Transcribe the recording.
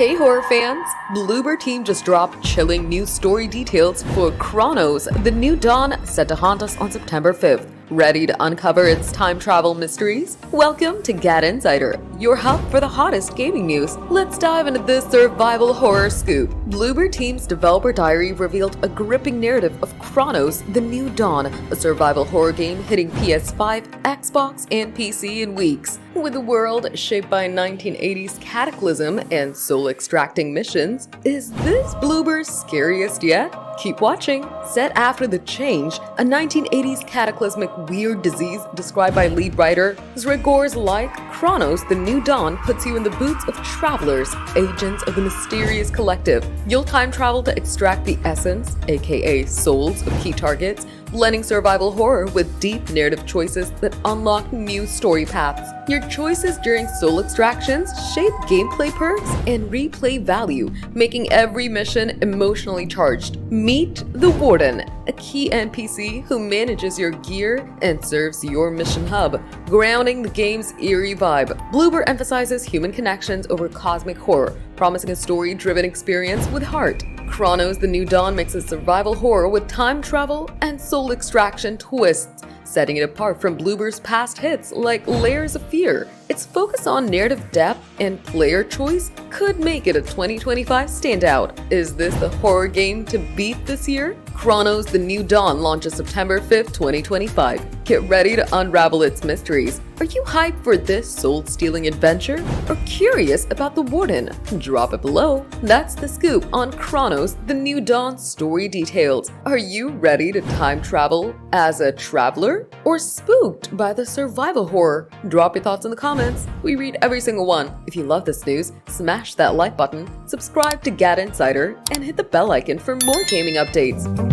Hey horror fans! Bloober Team just dropped chilling new story details for Cronos, the new dawn set to haunt us on September 5th. Ready to uncover its time travel mysteries? Welcome to GadInsider, your hub for the hottest gaming news. Let's dive into this survival horror scoop. Bloober Team's developer diary revealed a gripping narrative of Cronos, the new dawn, a survival horror game hitting PS5, Xbox, and PC in weeks. With a world shaped by 1980s cataclysm and soul-extracting missions, is this Bloober's scariest yet? Keep watching. Set after the change, a 1980s cataclysmic weird disease described by lead writer Zregor's like Cronos, the new dawn puts you in the boots of travelers, agents of the mysterious collective. You'll time travel to extract the essence, aka souls, of key targets, blending survival horror with deep narrative choices that unlock new story paths. Your choices during soul extractions shape gameplay perks and replay value, making every mission emotionally charged. Meet the Warden, a key NPC who manages your gear and serves your mission hub, grounding the game's eerie vibe. Bloober emphasizes human connections over cosmic horror, promising a story-driven experience with heart. Cronos, the New Dawn mixes survival horror with time travel and soul extraction twists, setting it apart from Bloober's past hits like Layers of Fear. Its focus on narrative depth and player choice could make it a 2025 standout. Is this the horror game to beat this year? Cronos, the New Dawn launches September 5th, 2025. Get ready to unravel its mysteries. Are you hyped for this soul-stealing adventure? Or curious about the Warden? Drop it below. That's the scoop on Cronos, the New Dawn story details. Are you ready to time travel as a traveler? Or spooked by the survival horror? Drop your thoughts in the comments. We read every single one. If you love this news, smash that like button, subscribe to GadInsider, and hit the bell icon for more gaming updates.